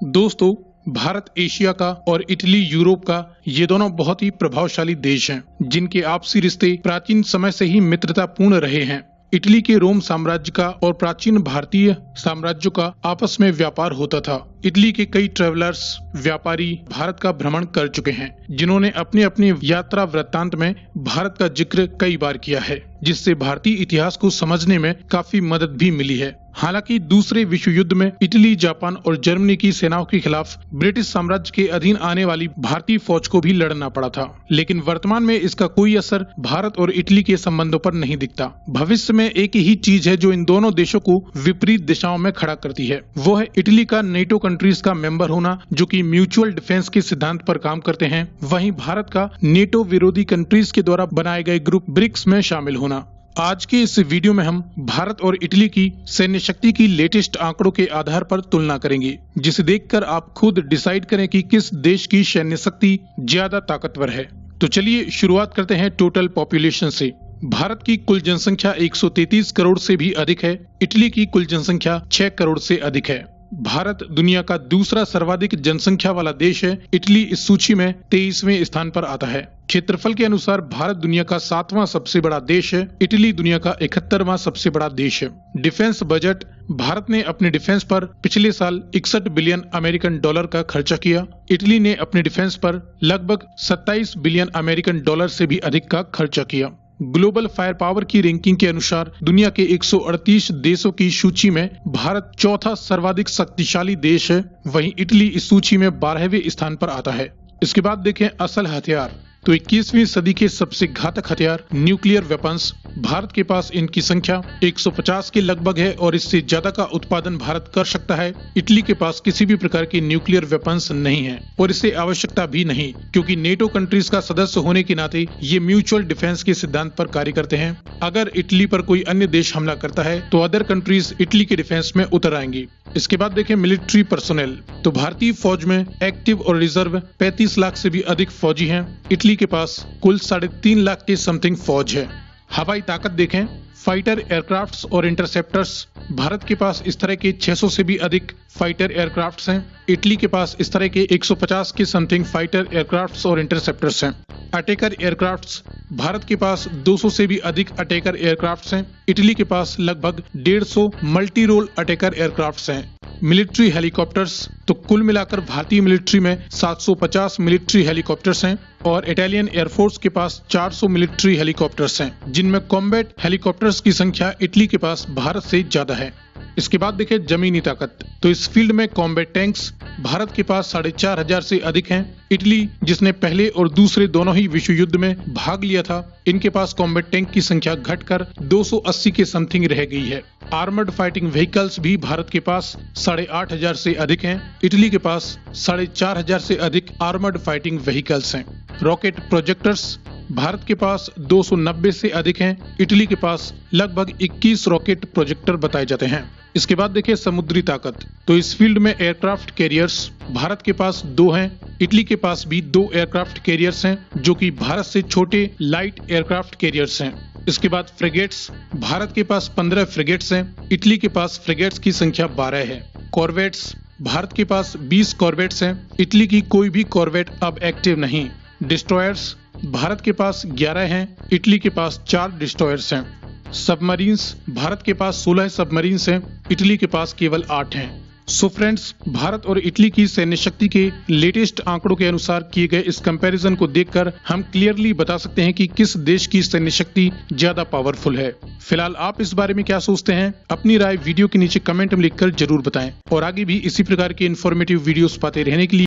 दोस्तों, भारत एशिया का और इटली यूरोप का ये दोनों बहुत ही प्रभावशाली देश हैं, जिनके आपसी रिश्ते प्राचीन समय से ही मित्रतापूर्ण रहे हैं। इटली के रोम साम्राज्य का और प्राचीन भारतीय साम्राज्यों का आपस में व्यापार होता था। इटली के कई ट्रेवलर्स, व्यापारी भारत का भ्रमण कर चुके हैं, जिन्होंने अपने अपने यात्रा वृत्तांत में भारत का जिक्र कई बार किया है, जिससे भारतीय इतिहास को समझने में काफी मदद भी मिली है। हालांकि दूसरे विश्व युद्ध में इटली, जापान और जर्मनी की सेनाओं के खिलाफ ब्रिटिश साम्राज्य के अधीन आने वाली भारतीय फौज को भी लड़ना पड़ा था, लेकिन वर्तमान में इसका कोई असर भारत और इटली के संबंधों पर नहीं दिखता। भविष्य में एक ही चीज है जो इन दोनों देशों को विपरीत दिशाओं में खड़ा करती है, वो है इटली का नेटो कंट्रीज का मेंबर होना, जो कि म्यूचुअल डिफेंस के सिद्धांत पर काम करते हैं। वहीं भारत का नेटो विरोधी कंट्रीज के द्वारा बनाए गए ग्रुप ब्रिक्स में शामिल होना। आज के इस वीडियो में हम भारत और इटली की सैन्य शक्ति की लेटेस्ट आंकड़ों के आधार पर तुलना करेंगे, जिसे देखकर आप खुद डिसाइड करें कि किस देश की सैन्य शक्ति ज्यादा ताकतवर है। तो चलिए शुरुआत करते हैं टोटल पॉपुलेशन से। भारत की कुल जनसंख्या 133 करोड़ से भी अधिक है। इटली की कुल जनसंख्या 6 करोड़ से अधिक है। भारत दुनिया का दूसरा सर्वाधिक जनसंख्या वाला देश है। इटली इस सूची में 23वें स्थान पर आता है। क्षेत्रफल के अनुसार भारत दुनिया का 7वां सबसे बड़ा देश है। इटली दुनिया का 71वां सबसे बड़ा देश है। डिफेंस बजट, भारत ने अपने डिफेंस पर पिछले साल 61 बिलियन अमेरिकन डॉलर का खर्चा किया। इटली ने अपने डिफेंस पर लगभग 27 बिलियन अमेरिकन डॉलर से भी अधिक का खर्चा किया। ग्लोबल फायर पावर की रैंकिंग के अनुसार दुनिया के 138 देशों की सूची में भारत चौथा सर्वाधिक शक्तिशाली देश है। वहीं इटली इस सूची में 12वें स्थान पर आता है। इसके बाद देखें असल हथियार, तो 21वीं सदी के सबसे घातक हथियार न्यूक्लियर वेपन्स। भारत के पास इनकी संख्या 150 के लगभग है और इससे ज्यादा का उत्पादन भारत कर सकता है। इटली के पास किसी भी प्रकार की न्यूक्लियर वेपन्स नहीं है और इससे आवश्यकता भी नहीं, क्योंकि नेटो कंट्रीज का सदस्य होने के नाते ये म्यूचुअल डिफेंस के सिद्धांत पर कार्य करते हैं। अगर इटली पर कोई अन्य देश हमला करता है तो अदर कंट्रीज इटली के डिफेंस में उतर आएंगी। इसके बाद देखें मिलिट्री पर्सोनेल, तो भारतीय फौज में एक्टिव और रिजर्व 35 लाख से भी अधिक फौजी हैं। इटली के पास कुल 3.5 लाख के समथिंग फौज है। हवाई ताकत देखें, फाइटर एयरक्राफ्ट्स और इंटरसेप्टर्स, भारत के पास इस तरह के 600 से भी अधिक फाइटर एयरक्राफ्ट्स हैं। इटली के पास इस तरह के 150 के समथिंग फाइटर एयरक्राफ्ट्स और इंटरसेप्टर्स हैं। अटैकर एयरक्राफ्ट्स, भारत के पास 200 से भी अधिक अटैकर एयरक्राफ्ट्स हैं। इटली के पास लगभग 150 मल्टी रोल अटैकर एयरक्राफ्ट्स हैं। मिलिट्री हेलीकॉप्टर्स, तो कुल मिलाकर भारतीय मिलिट्री में 750 मिलिट्री हेलीकॉप्टर्स हैं और इटालियन एयरफोर्स के पास 400 मिलिट्री हेलीकॉप्टर्स हैं, जिनमें कॉम्बैट हेलीकॉप्टर्स की संख्या इटली के पास भारत से ज्यादा है। इसके बाद देखें जमीनी ताकत, तो इस फील्ड में कॉम्बैट टैंक्स भारत के पास 4,500 से अधिक हैं। इटली, जिसने पहले और दूसरे दोनों ही विश्व युद्ध में भाग लिया था, इनके पास कॉम्बैट टैंक की संख्या घटकर 280 के समथिंग रह गई है। आर्मर्ड फाइटिंग व्हीकल्स भी भारत के पास 8,500 से अधिक हैं। इटली के पास 4,500 से अधिक आर्मर्ड फाइटिंग व्हीकल्स हैं। रॉकेट प्रोजेक्टर्स, भारत के पास 290 से अधिक हैं। इटली के पास लगभग 21 रॉकेट प्रोजेक्टर बताए जाते हैं। इसके बाद देखिए समुद्री ताकत, तो इस फील्ड में एयरक्राफ्ट कैरियर्स भारत के पास 2 हैं। इटली के पास भी 2 एयरक्राफ्ट कैरियर्स हैं, जो कि भारत से छोटे लाइट एयरक्राफ्ट कैरियर्स हैं। इसके बाद फ्रिगेट्स, भारत के पास 15 फ्रिगेट्स हैं। इटली के पास फ्रिगेट्स की संख्या 12 है। कॉर्वेट्स, भारत के पास 20 कॉर्वेट्स हैं। इटली की कोई भी कॉर्वेट अब एक्टिव नहीं। डिस्ट्रॉयर्स, भारत के पास 11 हैं। इटली के पास 4 डिस्ट्रॉयर्स हैं। सबमरीन्स, भारत के पास 16 सबमरीन्स हैं। इटली के पास केवल 8 हैं। सो फ्रेंड्स, भारत और इटली की सैन्य शक्ति के लेटेस्ट आंकड़ों के अनुसार किए गए इस कंपैरिजन को देखकर हम क्लियरली बता सकते हैं कि किस देश की सैन्य शक्ति ज्यादा पावरफुल है। फिलहाल आप इस बारे में क्या सोचते हैं? अपनी राय वीडियो के नीचे कमेंट में लिखकर जरूर बताएं और आगे भी इसी प्रकार के इन्फॉर्मेटिव वीडियोस पाते रहने के लिए